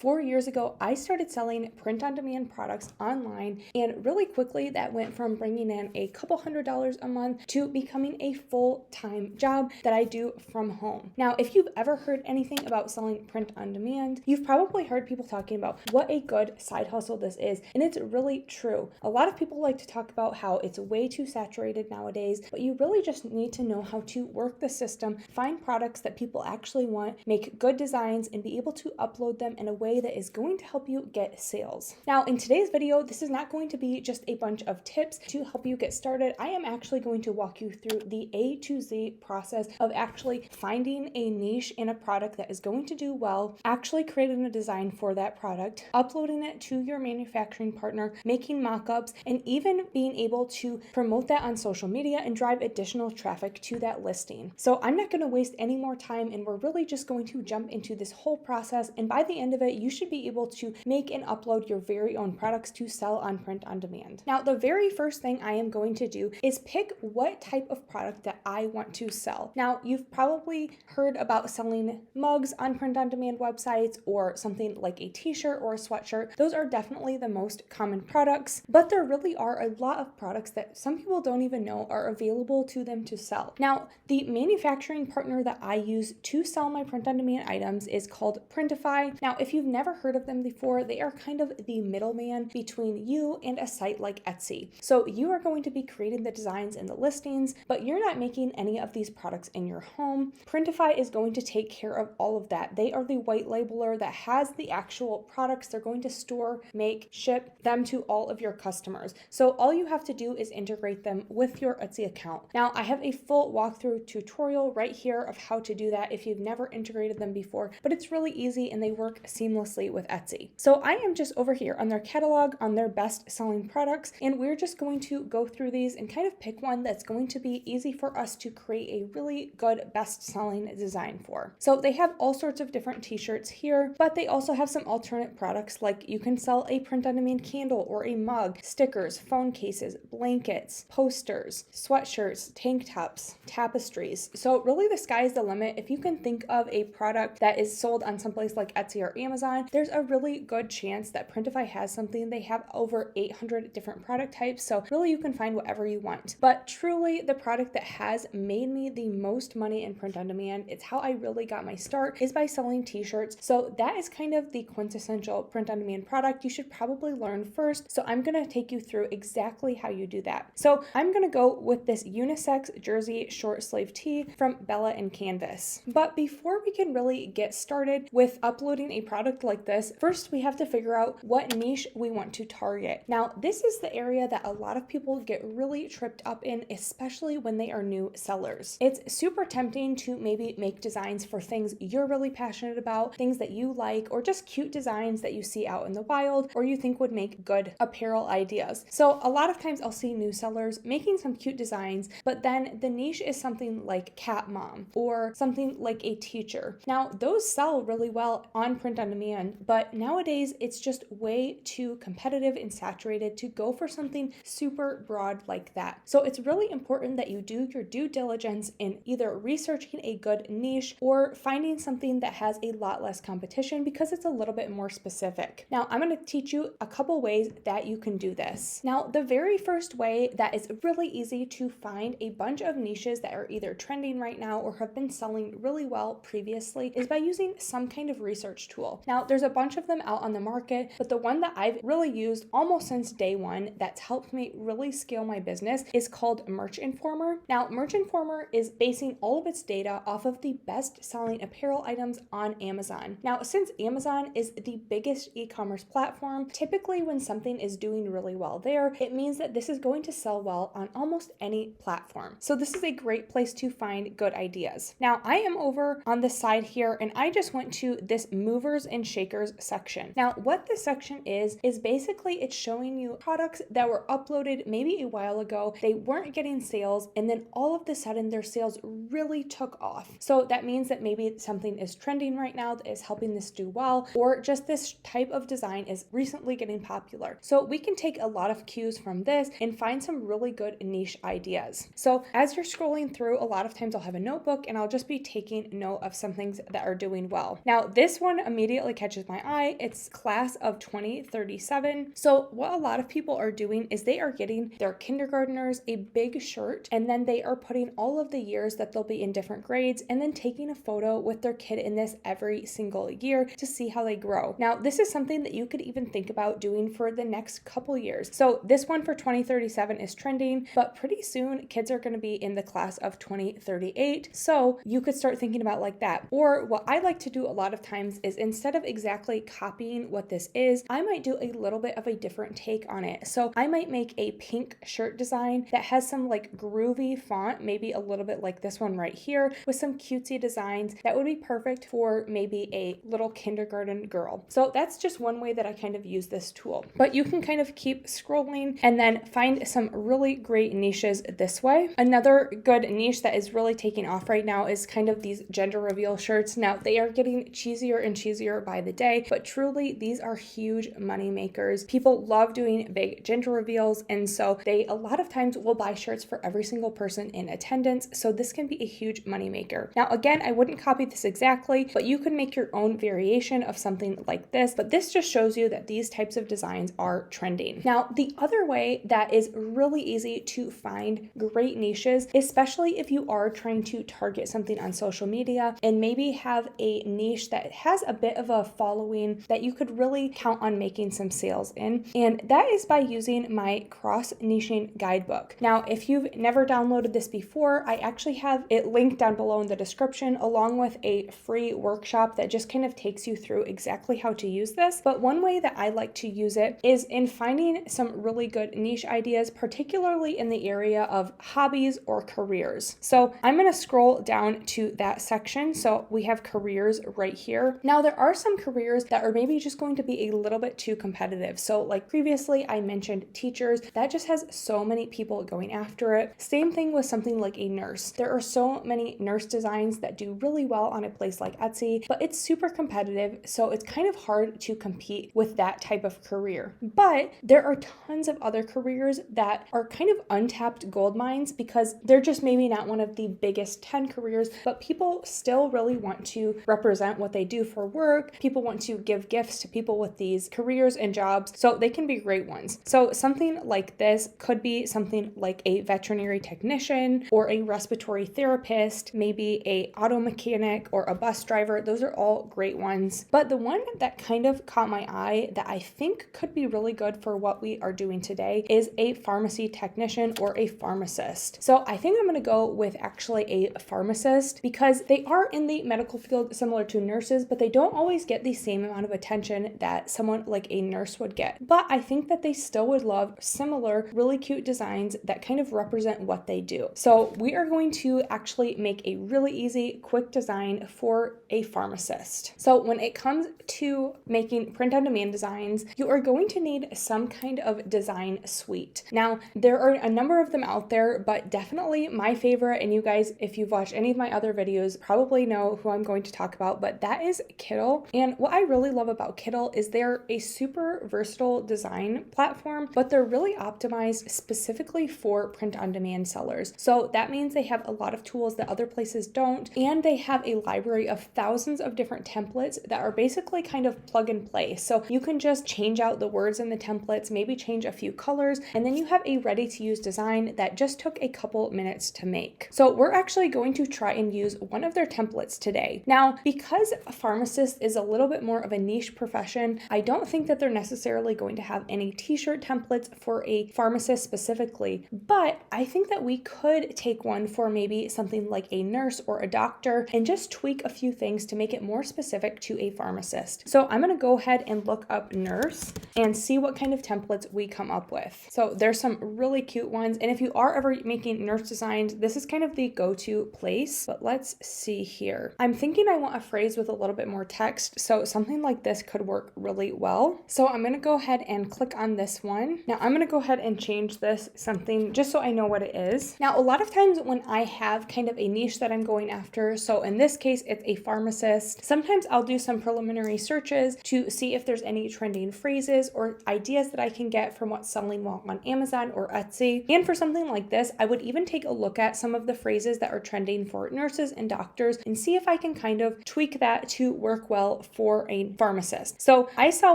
4 years ago, I started selling print-on-demand products online, and really quickly that went from bringing in a couple $100s a month to becoming a full-time job that I do from home. Now, if you've ever heard anything about selling print-on-demand, you've probably heard people talking about what a good side hustle this is, and it's really true. A lot of people like to talk about how it's way too saturated nowadays, but you really just need to know how to work the system, find products that people actually want, make good designs, and be able to upload them in a way that is going to help you get sales. Now, in today's video, this is not going to be just a bunch of tips to help you get started. I am actually going to walk you through the A to Z process of actually finding a niche in a product that is going to do well, actually creating a design for that product, uploading it to your manufacturing partner, making mock-ups, and even being able to promote that on social media and drive additional traffic to that listing. So I'm not going to waste any more time, and we're really just going to jump into this whole process, and by the end of it, you should be able to make and upload your very own products to sell on print on demand. Now, the very first thing I am going to do is pick what type of product that I want to sell. Now, you've probably heard about selling mugs on print on demand websites, or something like a t-shirt or a sweatshirt. Those are definitely the most common products, but there really are a lot of products that some people don't even know are available to them to sell. Now, the manufacturing partner that I use to sell my print on demand items is called Printify. Now, if you've never heard of them before, they are kind of the middleman between you and a site like Etsy. So you are going to be creating the designs and the listings, but you're not making any of these products in your home. Printify is going to take care of all of that. They are the white labeler that has the actual products. They're going to store, make, ship them to all of your customers. So all you have to do is integrate them with your Etsy account. Now, I have a full walkthrough tutorial right here of how to do that if you've never integrated them before, but it's really easy and they work seamlessly with Etsy. So I am just over here on their catalog, on their best selling products, and we're just going to go through these and kind of pick one that's going to be easy for us to create a really good best selling design for. So they have all sorts of different t-shirts here, but they also have some alternate products, like you can sell a print on demand candle or a mug, stickers, phone cases, blankets, posters, sweatshirts, tank tops, tapestries. So really the sky's the limit. If you can think of a product that is sold on someplace like Etsy or Amazon, there's a really good chance that Printify has something. They have over 800 different product types, so really you can find whatever you want. But truly the product that has made me the most money in print on demand, it's how I really got my start, is by selling t-shirts. So that is kind of the quintessential print on demand product you should probably learn first. So I'm going to take you through exactly how you do that. So I'm going to go with this unisex jersey short sleeve tee from Bella and Canvas. But before we can really get started with uploading a product like this, first we have to figure out what niche we want to target. Now, this is the area that a lot of people get really tripped up in, especially when they are new sellers. It's super tempting to maybe make designs for things you're really passionate about, things that you like, or just cute designs that you see out in the wild or you think would make good apparel ideas. So a lot of times I'll see new sellers making some cute designs, but then the niche is something like cat mom or something like a teacher. Now, those sell really well on print on demand, but nowadays it's just way too competitive and saturated to go for something super broad like that. So it's really important that you do your due diligence in either researching a good niche or finding something that has a lot less competition, because it's a little bit more specific. Now, I'm going to teach you a couple ways that you can do this. Now, the very first way that is really easy to find a bunch of niches that are either trending right now or have been selling really well previously is by using some kind of research tool. Now, there's a bunch of them out on the market, but the one that I've really used almost since day one that's helped me really scale my business is called Merch Informer. Now, Merch Informer is basing all of its data off of the best selling apparel items on Amazon. Now, since Amazon is the biggest e-commerce platform, typically when something is doing really well there, it means that this is going to sell well on almost any platform. So this is a great place to find good ideas. Now, I am over on the side here, and I just went to this movers and shakers section. Now, what this section is basically it's showing you products that were uploaded maybe a while ago, they weren't getting sales, and then all of a sudden their sales really took off. So that means that maybe something is trending right now that is helping this do well, or just this type of design is recently getting popular. So we can take a lot of cues from this and find some really good niche ideas. So as you're scrolling through, a lot of times I'll have a notebook and I'll just be taking note of some things that are doing well. Now, this one immediately really catches my eye. It's class of 2037. So what a lot of people are doing is they are getting their kindergartners a big shirt, and then they are putting all of the years that they'll be in different grades and then taking a photo with their kid in this every single year to see how they grow. Now, this is something that you could even think about doing for the next couple years. So this one for 2037 is trending, but pretty soon kids are going to be in the class of 2038. So you could start thinking about like that. Or what I like to do a lot of times is instead of exactly copying what this is, I might do a little bit of a different take on it. So I might make a pink shirt design that has some like groovy font, maybe a little bit like this one right here, with some cutesy designs that would be perfect for maybe a little kindergarten girl. So that's just one way that I kind of use this tool. But you can kind of keep scrolling and then find some really great niches this way. Another good niche that is really taking off right now is kind of these gender reveal shirts. Now, they are getting cheesier and cheesier by the day, but truly these are huge money makers. People love doing big gender reveals, and so they a lot of times will buy shirts for every single person in attendance. So this can be a huge money maker. Now, again, I wouldn't copy this exactly, but you can make your own variation of something like this. But this just shows you that these types of designs are trending. Now, the other way that is really easy to find great niches, especially if you are trying to target something on social media and maybe have a niche that has a bit of a following that you could really count on making some sales in, and that is by using my cross niching guidebook. Now, if you've never downloaded this before, I actually have it linked down below in the description, along with a free workshop that just kind of takes you through exactly how to use this. But one way that I like to use it is in finding some really good niche ideas, particularly in the area of hobbies or careers. So I'm going to scroll down to that section. So we have careers right here. Now, there are some careers that are maybe just going to be a little bit too competitive. So like previously I mentioned teachers, that just has so many people going after it. Same thing with something like a nurse. There are so many nurse designs that do really well on a place like Etsy, but it's super competitive. So it's kind of hard to compete with that type of career. But there are tons of other careers that are kind of untapped gold mines because they're just maybe not one of the biggest 10 careers, but people still really want to represent what they do for work. People want to give gifts to people with these careers and jobs, so they can be great ones. So something like this could be something like a veterinary technician or a respiratory therapist, maybe a auto mechanic or a bus driver. Those are all great ones. But the one that kind of caught my eye that I think could be really good for what we are doing today is a pharmacy technician or a pharmacist. So I think I'm going to go with actually a pharmacist because they are in the medical field similar to nurses, but they don't always get the same amount of attention that someone like a nurse would get. But I think that they still would love similar, really cute designs that kind of represent what they do. So we are going to actually make a really easy, quick design for a pharmacist. So when it comes to making print-on-demand designs, you are going to need some kind of design suite. Now, there are a number of them out there, but definitely my favorite, and you guys, if you've watched any of my other videos, probably know who I'm going to talk about, but that is Kittl. And what I really love about Kittl is they're a super versatile design platform, but they're really optimized specifically for print-on-demand sellers. So that means they have a lot of tools that other places don't, and they have a library of thousands of different templates that are basically kind of plug and play. So you can just change out the words in the templates, maybe change a few colors, and then you have a ready-to-use design that just took a couple minutes to make. So we're actually going to try and use one of their templates today. Now, because a pharmacist is a little bit more of a niche profession, I don't think that they're necessarily going to have any t-shirt templates for a pharmacist specifically, but I think that we could take one for maybe something like a nurse or a doctor and just tweak a few things to make it more specific to a pharmacist. So I'm going to go ahead and look up nurse and see what kind of templates we come up with. So there's some really cute ones, and if you are ever making nurse designs, this is kind of the go-to place. But let's see here. I'm thinking I want a phrase with a little bit more text, so something like this could work really well. So I'm going to go ahead and click on this one. Now I'm going to go ahead and change this something just so I know what it is. Now, a lot of times when I have kind of a niche that I'm going after, so in this case it's a pharmacist, sometimes I'll do some preliminary searches to see if there's any trending phrases or ideas that I can get from what's selling well on Amazon or Etsy. And for something like this, I would even take a look at some of the phrases that are trending for nurses and doctors and see if I can kind of tweak that to work well ideal for a pharmacist. So I saw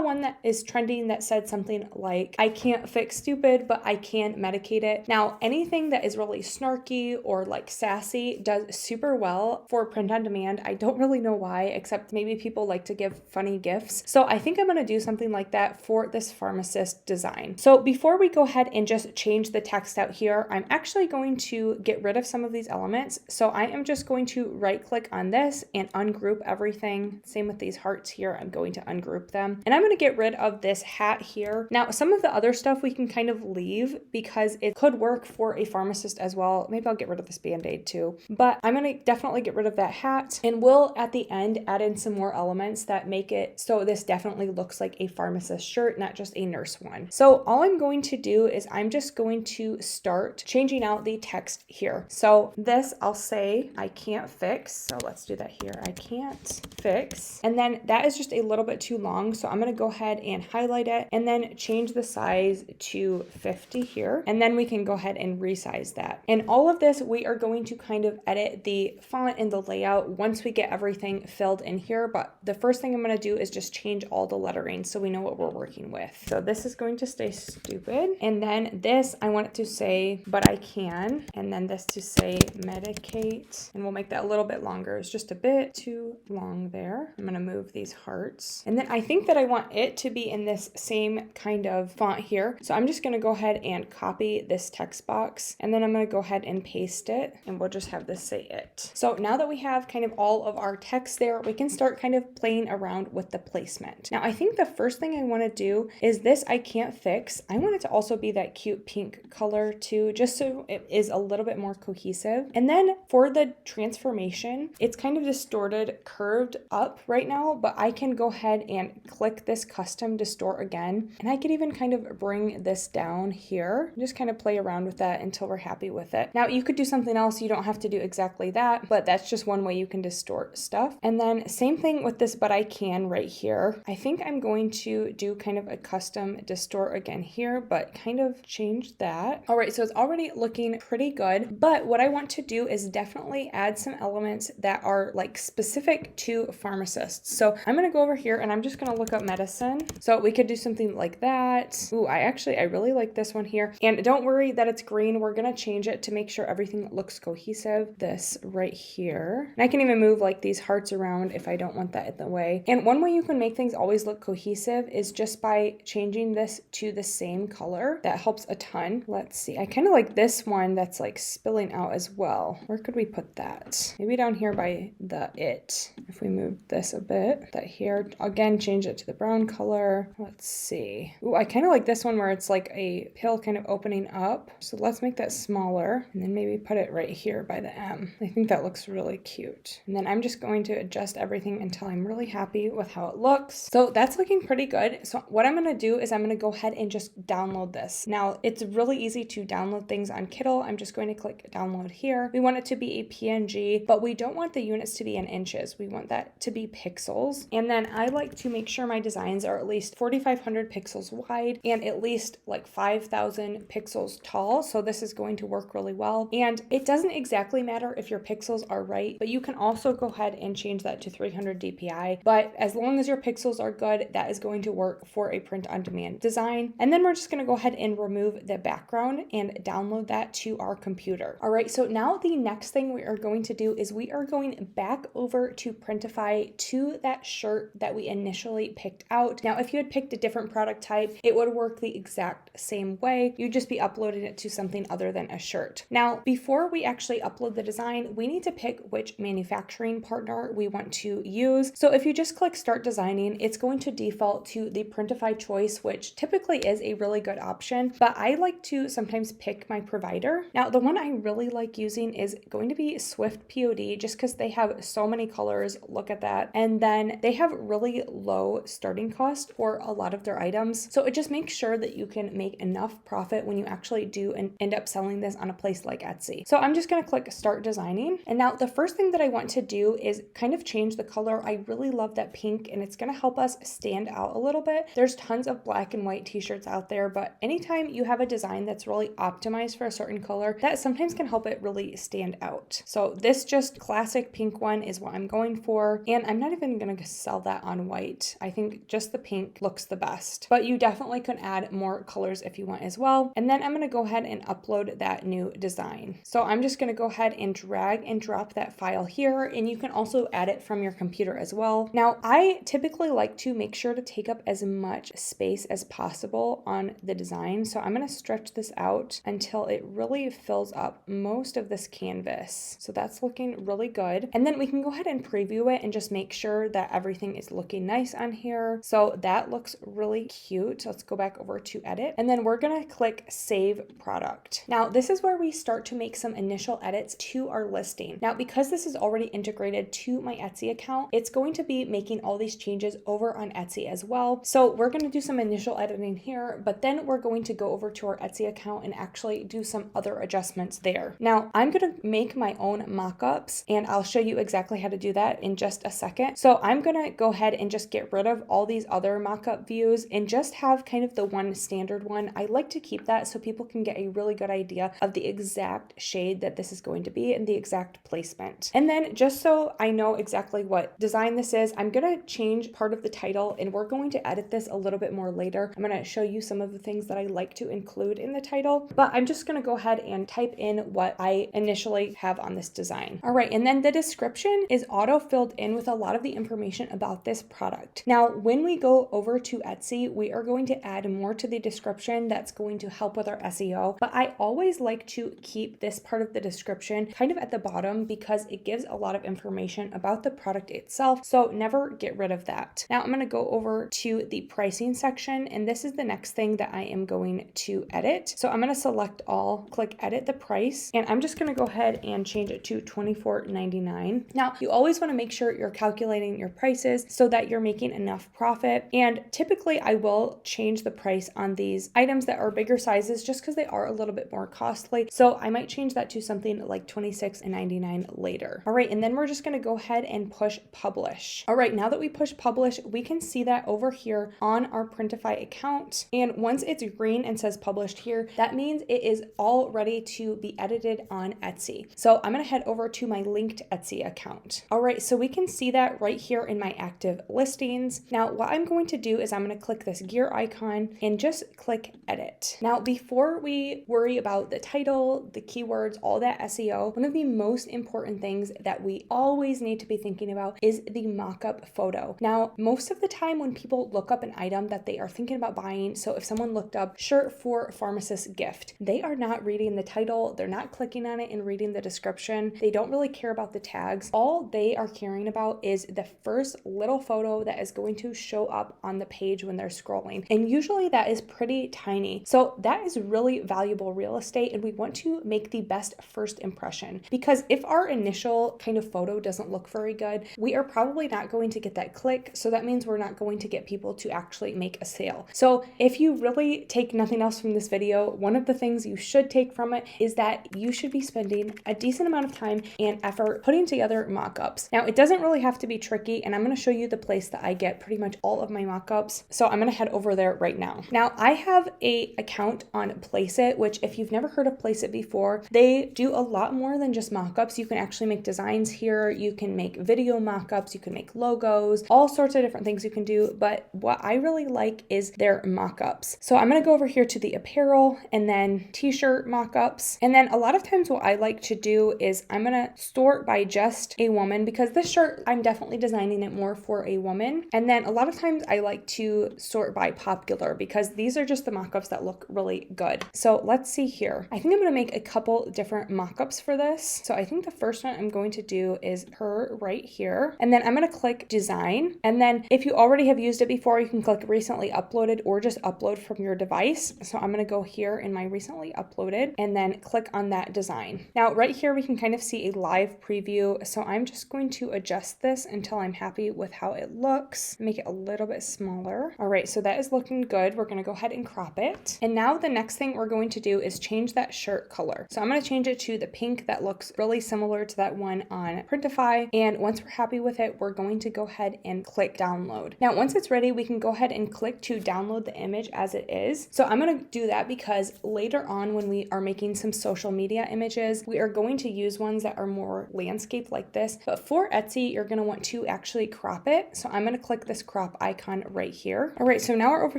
one that is trending that said something like, I can't fix stupid, but I can medicate it. Now, anything that is really snarky or like sassy does super well for print on demand. I don't really know why, except maybe people like to give funny gifts. So I think I'm going to do something like that for this pharmacist design. So before we go ahead and just change the text out here, I'm actually going to get rid of some of these elements. So I am just going to right click on this and ungroup everything. Same with these hearts here. I'm going to ungroup them. And I'm going to get rid of this hat here. Now, some of the other stuff we can kind of leave because it could work for a pharmacist as well. Maybe I'll get rid of this band-aid too. But I'm going to definitely get rid of that hat. And we'll, at the end, add in some more elements that make it so this definitely looks like a pharmacist shirt, not just a nurse one. So all I'm going to do is I'm just going to start changing out the text here. So this, I'll say, I can't fix. So let's do that here. I can't fix. And then that is just a little bit too long. So I'm going to go ahead and highlight it and then change the size to 50 here. And then we can go ahead and resize that. And all of this, we are going to kind of edit the font and the layout once we get everything filled in here. But the first thing I'm going to do is just change all the lettering so we know what we're working with. So this is going to stay stupid. And then this, I want it to say, but I can. And then this to say medicate. And we'll make that a little bit longer. It's just a bit too long there. I'm going to move these hearts. And then I think that I want it to be in this same kind of font here. So I'm just going to go ahead and copy this text box. And then I'm going to go ahead and paste it. And we'll just have this say it. So now that we have kind of all of our text there, we can start kind of playing around with the placement. Now, I think the first thing I want to do is this I can't fix. I want it to also be that cute pink color too, just so it is a little bit more cohesive. And then for the transformation, it's kind of distorted, curved up right now, but I can go ahead and click this custom distort again. And I could even kind of bring this down here, just kind of play around with that until we're happy with it. Now you could do something else. You don't have to do exactly that, but that's just one way you can distort stuff. And then same thing with this, but I can right here. I think I'm going to do kind of a custom distort again here, but kind of change that. All right, so it's already looking pretty good, but what I want to do is definitely add some elements that are like specific to pharmacists. So I'm going to go over here and I'm just going to look up medicine. So we could do something like that. Ooh, I really like this one here. And don't worry that it's green. We're going to change it to make sure everything looks cohesive. This right here. And I can even move like these hearts around if I don't want that in the way. And one way you can make things always look cohesive is just by changing this to the same color. That helps a ton. Let's see. I kind of like this one that's like spilling out as well. Where could we put that? Maybe down here by the it. If we move this a bit, that here, again, change it to the brown color. Let's see. Ooh, I kind of like this one where it's like a pill kind of opening up. So let's make that smaller and then maybe put it right here by the M. I think that looks really cute. And then I'm just going to adjust everything until I'm really happy with how it looks. So that's looking pretty good. So what I'm going to do is I'm going to go ahead and just download this. Now it's really easy to download things on Kindle. I'm just going to click download here. We want it to be a PNG, but we don't want the units to be in inches. We want that to be pixels. And then I like to make sure my designs are at least 4,500 pixels wide and at least like 5,000 pixels tall. So this is going to work really well. And it doesn't exactly matter if your pixels are right, but you can also go ahead and change that to 300 dpi. But as long as your pixels are good, that is going to work for a print on demand design. And then we're just going to go ahead and remove the background and download that to our computer. All right, so now the next thing we are going to do is we are going back over to Printify to that shirt that we initially picked out. Now, if you had picked a different product type, it would work the exact same way. You'd just be uploading it to something other than a shirt. Now, before we actually upload the design, we need to pick which manufacturing partner we want to use. So if you just click Start Designing, it's going to default to the Printify choice, which typically is a really good option, but I like to sometimes pick my provider. Now, the one I really like using is going to be Swift POD, just because they have so many colors. Look at that. And then they have really low starting cost for a lot of their items. So it just makes sure that you can make enough profit when you actually do and end up selling this on a place like Etsy. So I'm just going to click Start Designing. And now the first thing that I want to do is kind of change the color. I really love that pink and it's going to help us stand out a little bit. There's tons of black and white t-shirts out there, but anytime you have a design that's really optimized for a certain color, that sometimes can help it really stand out. So this just classic pink one is what I'm going for. And I'm not even even gonna sell that on white. I think just the pink looks the best, but you definitely could add more colors if you want as well. And then I'm gonna go ahead and upload that new design. So I'm just gonna go ahead and drag and drop that file here, and you can also add it from your computer as well. Now, I typically like to make sure to take up as much space as possible on the design. So I'm gonna stretch this out until it really fills up most of this canvas. So that's looking really good. And then we can go ahead and preview it and just make sure that everything is looking nice on here. So that looks really cute. Let's go back over to edit, and then we're gonna click save product. Now, this is where we start to make some initial edits to our listing. Now, because this is already integrated to my Etsy account, it's going to be making all these changes over on Etsy as well. So we're going to do some initial editing here, but then we're going to go over to our Etsy account and actually do some other adjustments there. Now, I'm going to make my own mock-ups, and I'll show you exactly how to do that in just a second. So I'm going to go ahead and just get rid of all these other mock-up views and just have kind of the one standard one. I like to keep that so people can get a really good idea of the exact shade that this is going to be and the exact placement. And then just so I know exactly what design this is, I'm going to change part of the title, and we're going to edit this a little bit more later. I'm going to show you some of the things that I like to include in the title, but I'm just going to go ahead and type in what I initially have on this design. All right, and then the description is auto-filled in with a lot of the information about this product. Now, when we go over to Etsy, we are going to add more to the description that's going to help with our SEO, but I always like to keep this part of the description kind of at the bottom because it gives a lot of information about the product itself, so never get rid of that. Now I'm going to go over to the pricing section, and this is the next thing that I am going to edit. So I'm going to select all, click edit the price, and I'm just going to go ahead and change it to $24.99. Now, you always want to make sure you're calculating your prices so that you're making enough profit, and typically I will change the price on these items that are bigger sizes just because they are a little bit more costly. So I might change that to something like $26.99 later. All right, and then we're just going to go ahead and push publish. All right, now that we push publish, we can see that over here on our Printify account. And once it's green and says published here, that means it is all ready to be edited on Etsy. So I'm going to head over to my linked Etsy account. All right, so we can see that right here in my active listings. Now, what I'm going to do is I'm going to click this gear icon and just click edit. Now, before we worry about the title, the keywords, all that SEO, one of the most important things that we always need to be thinking about is the mock-up photo. Now, most of the time when people look up an item that they are thinking about buying, so if someone looked up shirt for pharmacist gift, they are not reading the title, they're not clicking on it and reading the description, they don't really care about the tags. All they are caring about is the first little photo that is going to show up on the page when they're scrolling. And usually that is pretty tiny. So that is really valuable real estate, and we want to make the best first impression, because if our initial kind of photo doesn't look very good, we are probably not going to get that click. So that means we're not going to get people to actually make a sale. So if you really take nothing else from this video, one of the things you should take from it is that you should be spending a decent amount of time and effort putting together mock-ups. Now, it doesn't really have to be tricky, and I'm going to show you the place that I get pretty much all of my mock-ups. So I'm going to head over there right now. Now, I have a account on Placeit, which if you've never heard of Placeit before, they do a lot more than just mock-ups. You can actually make designs here. You can make video mock-ups. You can make logos, all sorts of different things you can do. But what I really like is their mock-ups. So I'm going to go over here to the apparel and then t-shirt mock-ups. And then a lot of times what I like to do is I'm going to sort by just a woman, because this shirt, I'm definitely designing it more for a woman. And then a lot of times I like to sort by popular, because these are just the mock-ups that look really good. So let's see here. I think I'm going to make a couple different mock-ups for this. So I think the first one I'm going to do is her right here. And then I'm going to click design. And then if you already have used it before, you can click recently uploaded or just upload from your device. So I'm going to go here in my recently uploaded and then click on that design. Now right here, we can kind of see a live preview. So I'm just going to adjust this until I'm happy with how it looks. Make it a little bit smaller. All right, so that is looking good. We're going to go ahead and crop it. And now the next thing we're going to do is change that shirt color. So I'm going to change it to the pink that looks really similar to that one on Printify. And once we're happy with it, we're going to go ahead and click download. Now, once it's ready, we can go ahead and click to download the image as it is. So I'm going to do that because later on when we are making some social media images, we are going to use ones that are more landscape like this. But for Etsy, you're going to want to to actually crop it. So I'm going to click this crop icon right here. All right, so now we're over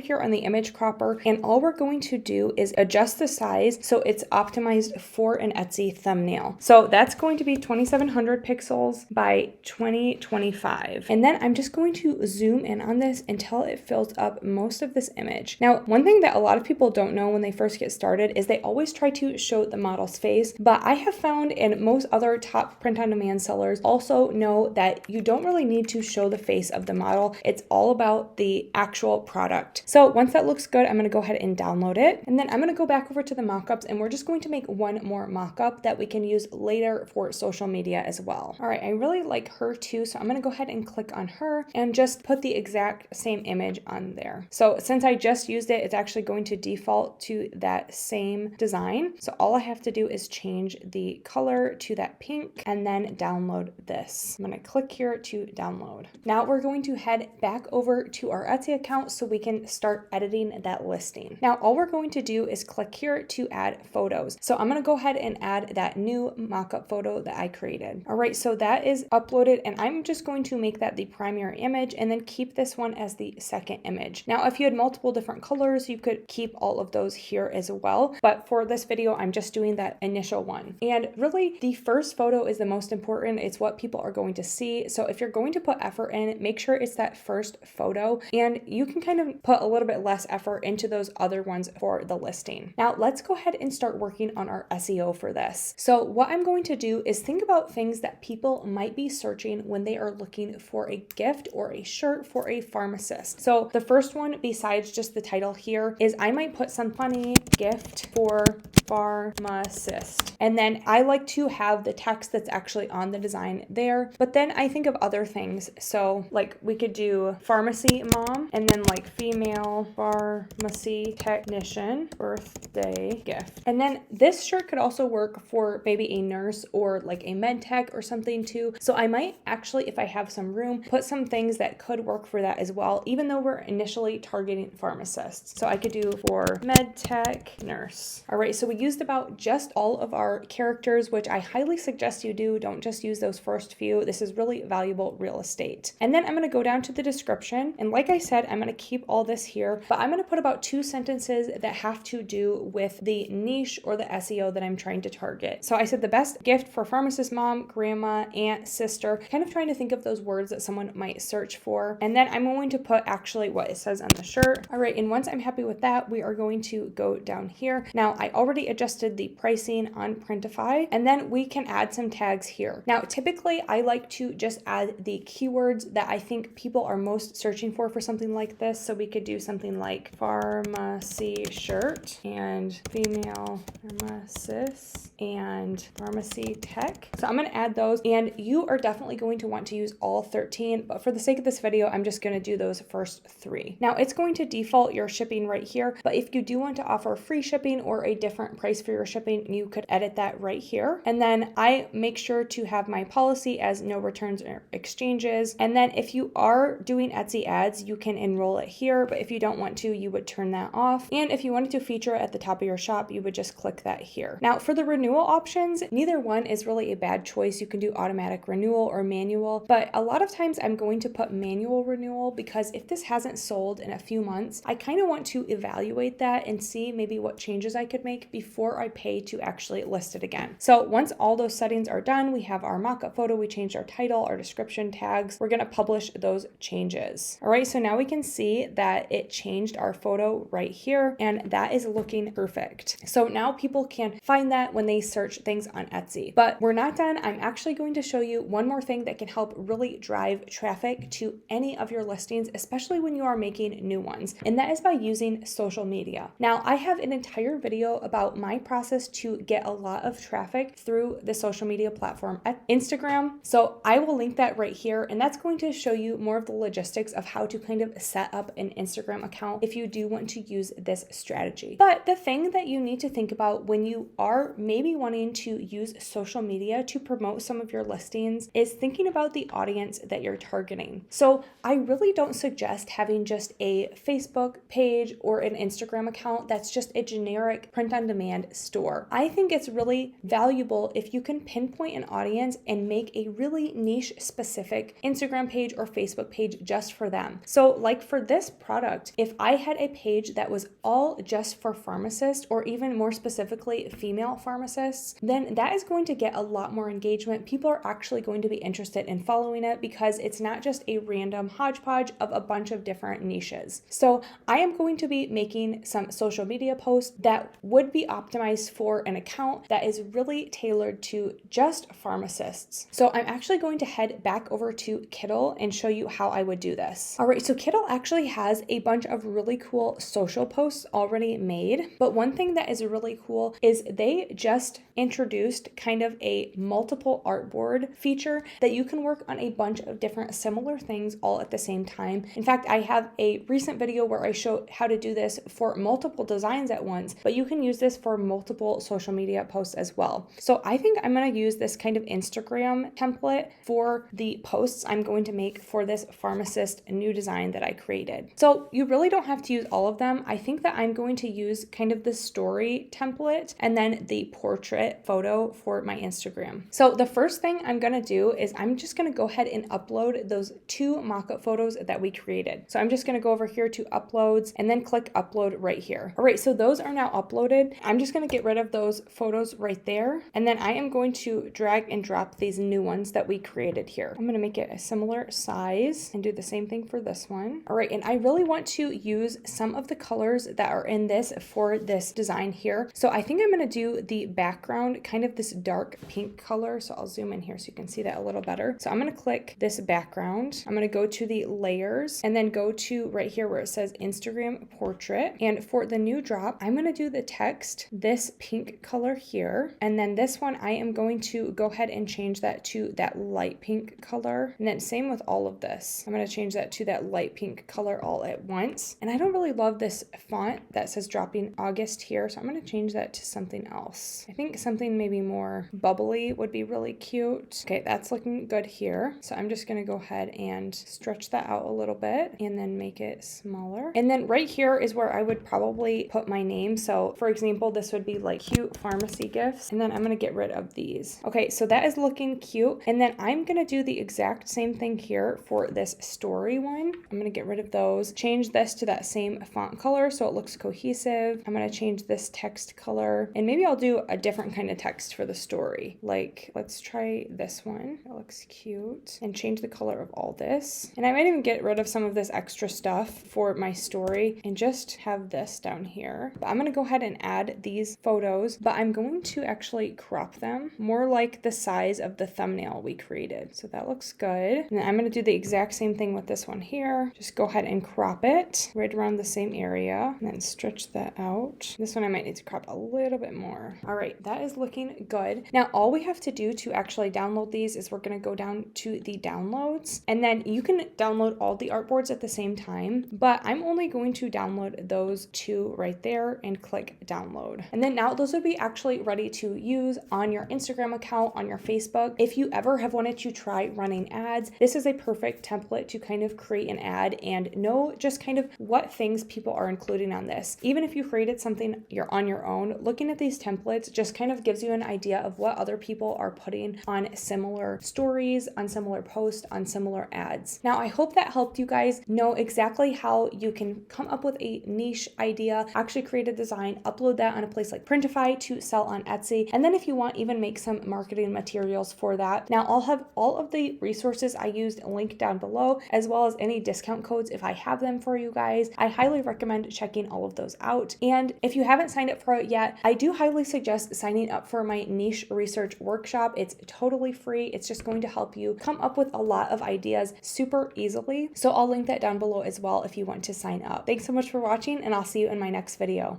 here on the image cropper, and all we're going to do is adjust the size so it's optimized for an Etsy thumbnail. So that's going to be 2700 pixels by 2025. And then I'm just going to zoom in on this until it fills up most of this image. Now, one thing that a lot of people don't know when they first get started is they always try to show the model's face, but I have found, and most other top print-on-demand sellers also know, that you don't really need to show the face of the model. It's all about the actual product. So once that looks good, I'm going to go ahead and download it. And then I'm going to go back over to the mockups, and we're just going to make one more mockup that we can use later for social media as well. All right, I really like her too, so I'm going to go ahead and click on her and just put the exact same image on there. So since I just used it, it's actually going to default to that same design. So all I have to do is change the color to that pink and then download this. I'm going to click here to download. Now we're going to head back over to our Etsy account so we can start editing that listing. Now all we're going to do is click here to add photos. So I'm going to go ahead and add that new mockup photo that I created. All right, so that is uploaded, and I'm just going to make that the primary image and then keep this one as the second image. Now, if you had multiple different colors, you could keep all of those here as well. But for this video, I'm just doing that initial one. And really, the first photo is the most important. It's what people are going to see. So if you're going to put effort in, make sure it's that first photo, and you can kind of put a little bit less effort into those other ones for the listing. Now, let's go ahead and start working on our SEO for this. So what I'm going to do is think about things that people might be searching when they are looking for a gift or a shirt for a pharmacist. So the first one, besides just the title here, is I might put some funny gift for pharmacist. And then I like to have the text that's actually on the design there. But then I think of other things. So like we could do pharmacy mom, and then like female pharmacy technician birthday gift. And then this shirt could also work for maybe a nurse or like a med tech or something too. So I might actually, if I have some room, put some things that could work for that as well, even though we're initially targeting pharmacists. So I could do for med tech nurse. All right, so we used about just all of our characters, which I highly suggest you do. Don't just use those first few. This is really valuable real estate. And then I'm going to go down to the description. And like I said, I'm going to keep all this here, but I'm going to put about 2 sentences that have to do with the niche or the SEO that I'm trying to target. So I said the best gift for pharmacist mom, grandma, aunt, sister, kind of trying to think of those words that someone might search for. And then I'm going to put actually what it says on the shirt. All right, and once I'm happy with that, we are going to go down here. Now I already adjusted the pricing on Printify, and then we can add some tags here. Now, typically I like to just add the keywords that I think people are most searching for something like this. So we could do something like pharmacy shirt and female pharmacist and pharmacy tech. So I'm going to add those, and you are definitely going to want to use all 13, but for the sake of this video, I'm just going to do those first 3. Now it's going to default your shipping right here, but if you do want to offer free shipping or a different price for your shipping, you could edit that right here. And then I make sure to have my policy as no returns or exchanges. And then if you are doing Etsy ads, you can enroll it here, but if you don't want to, you would turn that off. And if you wanted to feature it at the top of your shop, you would just click that here. Now for the renewal options, neither one is really a bad choice. You can do automatic renewal or manual, but a lot of times I'm going to put manual renewal because if this hasn't sold in a few months, I kind of want to evaluate that and see maybe what changes I could make before I pay to actually list it again. So once all those settings are done, we have our mockup photo, we changed our title, our description tags, we're going to publish those changes. All right, so now we can see that it changed our photo right here, and that is looking perfect. So now people can find that when they search things on Etsy. But we're not done. I'm actually going to show you one more thing that can help really drive traffic to any of your listings, especially when you are making new ones, and that is by using social media. Now, I have an entire video about my process to get a lot of traffic through the social media platform at Instagram. So I will link that right here, and that's going to show you more of the logistics of how to kind of set up an Instagram account if you do want to use this strategy. But the thing that you need to think about when you are maybe wanting to use social media to promote some of your listings is thinking about the audience that you're targeting. So I really don't suggest having just a Facebook page or an Instagram account that's just a generic print-on-demand store. I think it's really valuable if you can pinpoint an audience and make a really niche specific specific Instagram page or Facebook page just for them. So like for this product, if I had a page that was all just for pharmacists, or even more specifically female pharmacists, then that is going to get a lot more engagement. People are actually going to be interested in following it because it's not just a random hodgepodge of a bunch of different niches. So I am going to be making some social media posts that would be optimized for an account that is really tailored to just pharmacists. So I'm actually going to head back over to Kittl and show you how I would do this. All right, so Kittl actually has a bunch of really cool social posts already made, but one thing that is really cool is they just introduced kind of a multiple artboard feature that you can work on a bunch of different similar things all at the same time. In fact, I have a recent video where I show how to do this for multiple designs at once, but you can use this for multiple social media posts as well. So I think I'm going to use this kind of Instagram template for the posts I'm going to make for this pharmacist new design that I created. So you really don't have to use all of them. I think that I'm going to use kind of the story template and then the portrait photo for my Instagram. So the first thing I'm going to do is I'm just going to go ahead and upload those 2 mock-up photos that we created. So I'm just going to go over here to uploads and then click upload right here. All right, so those are now uploaded. I'm just going to get rid of those photos right there. And then I am going to drag and drop these new ones that we created here. I'm going to make it a similar size and do the same thing for this one. All right, and I really want to use some of the colors that are in this for this design here. So I think I'm going to do the background kind of this dark pink color. So I'll zoom in here so you can see that a little better. So I'm going to click this background. I'm going to go to the layers and then go to right here where it says Instagram portrait. And for the new drop, I'm going to do the text, this pink color here. And then this one, I am going to go ahead and change that to that light pink color. And then same with all of this. I'm going to change that to that light pink color all at once. And I don't really love this font that says dropping August here. So I'm going to change that to something else. I think something maybe more bubbly would be really cute. Okay, that's looking good here. So I'm just going to go ahead and stretch that out a little bit and then make it smaller. And then right here is where I would probably put my name. So for example, this would be like cute pharmacy gifts. And then I'm going to get rid of these. Okay, so that is looking cute. And then I'm going to do the exact same thing here for this story one. I'm going to get rid of those, change this to that same font color so it looks cohesive. I'm going to change this text color and maybe I'll do a different kind of text for the story. Like, let's try this one. It looks cute. And change the color of all this. And I might even get rid of some of this extra stuff for my story and just have this down here. But I'm going to go ahead and add these photos, but I'm going to actually crop them more like the size of the thumbnail we created. So that looks good. And then I'm going to do the exact same thing with this one here. Just go ahead and crop it right around the same area and then stretch that out. This one I might need to crop a little bit more. All right, that is looking good. Now all we have to do to actually download these is we're going to go down to the downloads and then you can download all the artboards at the same time, but I'm only going to download those 2 right there and click download. And then now those would be actually ready to use on your Instagram account, on your Facebook. If you ever have wanted to try running ads, this is a perfect template to kind of create an ad and know just kind of what things people are including on this. Even if you created something you're on your own, looking at these templates just kind of gives you an idea of what other people are putting on similar stories, on similar posts, on similar ads. Now, I hope that helped you guys know exactly how you can come up with a niche idea, actually create a design, upload that on a place like Printify to sell on Etsy. And then if you want, even make some marketing materials for that. Now, I'll have all of the resources I used linked down below, as well as any discount codes if I have them for you guys. I highly recommend checking all of those out. And if you haven't signed up for it yet, I do highly suggest signing up for my niche research workshop. It's totally free. It's just going to help you come up with a lot of ideas super easily. So I'll link that down below as well if you want to sign up. Thanks so much for watching, and I'll see you in my next video.